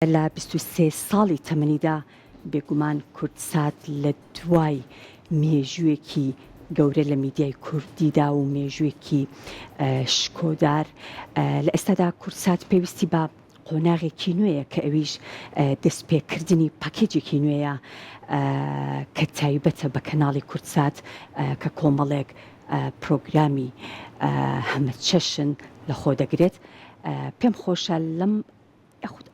لە 23 ساڵی تەمەنیدا بێگومان کورتسات لە دوای مێژوویەکی گەورە لە میدیای کوردیدا و مێژوویەکی شکۆدار لە ئێستادا کورتسات پێویستی بە قۆناغێکی نوێیە کە ئەویش دەستپێکردنی پاکێجێکی نوێیە کە تایبەتە بە کەناڵی کورتسات کە کۆمەڵێک پرۆگرامی هەمە چەشن لە خۆ دەگرێت. پێم خۆشە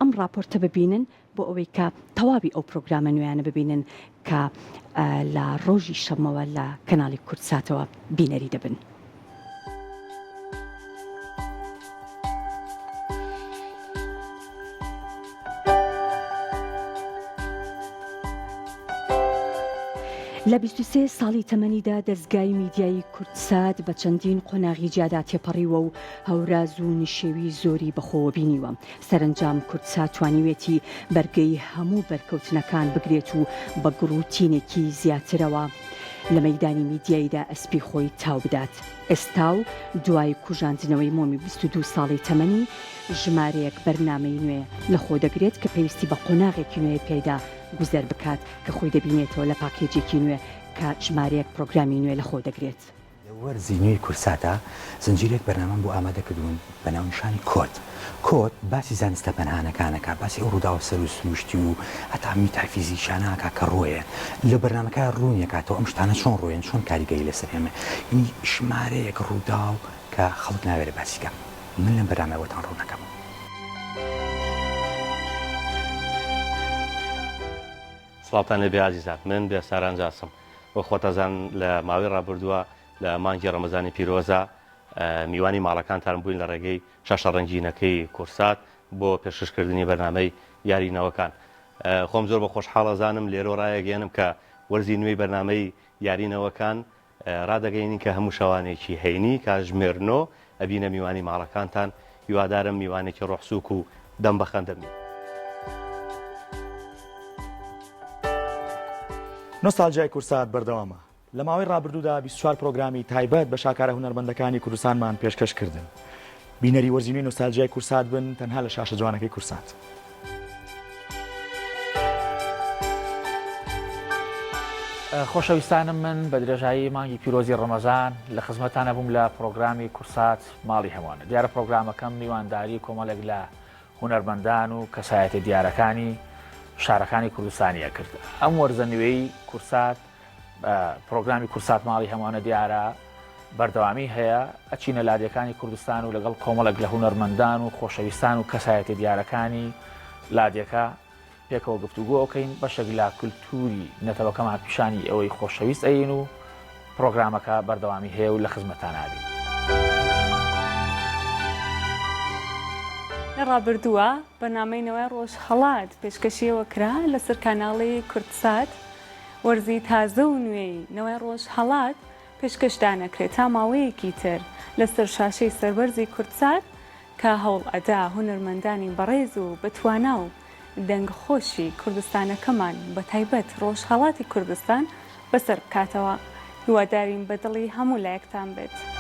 ئەم راپۆرتە ببینن بۆ ئەوەی کە تەواوی ئەو پرۆگرامە نوێیانە ببینن کە لە ڕۆژی شەمەوە لە کەناڵی کورتساتەوە بینەری دەبن. لە 23 ساڵی تەمەنیدا دەستگای میدیایی کورتسات بە چەندین قۆناغی جیادا تێپەڕیوە و هەوراز و نشێوی زۆری بەخۆوە بینیوە. سەرنجام کورتسات توانیوێتی بەرگەی هەموو بەرکەوتنەکان بگرێت و بە گڕوتینێکی زیاترەوە لە مەیدانی میدیاییدا ئەسپی خۆی تاو بدات. ئێستا و دوای کوژاندنەوەی مۆمی 22 ساڵی تەمەنی ژمارەیەک بەرنامەی نوێ لە خۆ دەگرێت کە پێویستی بە قۆناغێکی نوێ پێدا گوزەر بکات کە خۆی دەبینێتەوە لە پاکێجێکی نوێ کە ژمارەیەک پرۆگرامی نوێ لە خۆ دەگرێت. وەرزی نوێی کورتساتە زنجیرێک بەرنامەم بۆ ئامادەکردوون بە ناونیشانی کۆت باسی زانستە پەنهانەکانەکە، باسی ئەو ڕوودا و سەر و سروشتی و هەتا میتافیزی شاناکە کە ڕۆیە لە بەرنامەکە ڕوونیەکاتەوە ئەم شتانە چۆن ڕۆیان چۆن کاریگەری لەسەر ئێمە ینی ژمارەیەک ڕوودا و کە خەڵک ناوێرە باسیکە من لەم بەرنامەوەتان ڕوونەکەم. سڵاتان لەبێ عزیزان، من بێ سارانجاسم بۆ خۆتەزان لە ماوەی ڕابردووە لە مانگی ڕەمەزانی پیرۆزە میوانی ماڵەکانتان بووین لە ڕێگەی شەشە ڕەنگینەکەی کورتسات بۆ پێشکەشکردنی بەرنامەی یارینەوەکان. خۆم زۆر بە خۆشحاڵەزانم لێرۆ ڕایەگەێنم کە وەرزی نوێی بەرنامەی یارینەوەکان ڕادەگەینین کە هەموو شەوانێکی هەینی کاژمێرنۆ ئەبینە میوانی ماڵەکانتان. هیوادارم میوانێکی ڕۆحسووک و دەم بەخەندەمی. نۆستالژیای کورتسات بەردەوامە. لە ماوەی ڕابردوودا 24 پرۆگرامی تایبەت بە شاکارە هونەرمەندەکانی کوردستانمان پێشکەش کردن. بینەری وەرزی نوێی نۆستالژیای کورتسات بن تەنها لە شاشە جوانەکەی کورتسات. خۆشەویستانم، من بە درێژایی مانگی پیرۆزی ڕەمەزان لە خزمەتانە بووم لە پرۆگرامی کورتسات ماڵی هەوانە. دیارە پرۆگرامەکەم میوانداری کۆمەڵێک لە هونەرمەندان و کەسایەتە دیارەکانی شارەکانی کوردستانیە کرد. ئەم وەرزە نوێی کورتسات پرۆگرامی کورتسات ماڵی هەموانە دیارە بەردەوامی هەیە، ئەچینە لادیەکانی کوردستان و لەگەڵ کۆمەڵێک لە هونەرمەندان و خۆشەویستان و کەسایەتە دیارەکانی لادیەکە پێکەوە گفتوگۆ ئەوکەین بەشێک لە کولتوری نەتەوەکەمان پیشانی ئەوەی خۆشەویست ئەین و پرۆگرامەکە بەردەوامی هەیە و لە خزمەتان هابین. لە ڕابردووە بەرنامەی ڕۆژهەڵات پێشکەشیەوە کرا لەسەر کاناڵی کورتسات. وەرزی تازە و نوێی نەوەی ڕۆژهەڵات پێشکەشدانەکرێت تا ماوەیەکی تر لەسەر شاشەی سەربەرزی کورتسات کە هەوڵ ئەدا هونەرمەندانی بەڕێز و بەتوانا و دەنگخۆشی کوردستانەکەمان بە تایبەت ڕۆژهەڵاتی کوردستان بەسەر بکاتەوە. هیوادارین بەدڵی هەموو لایەکتان بێت.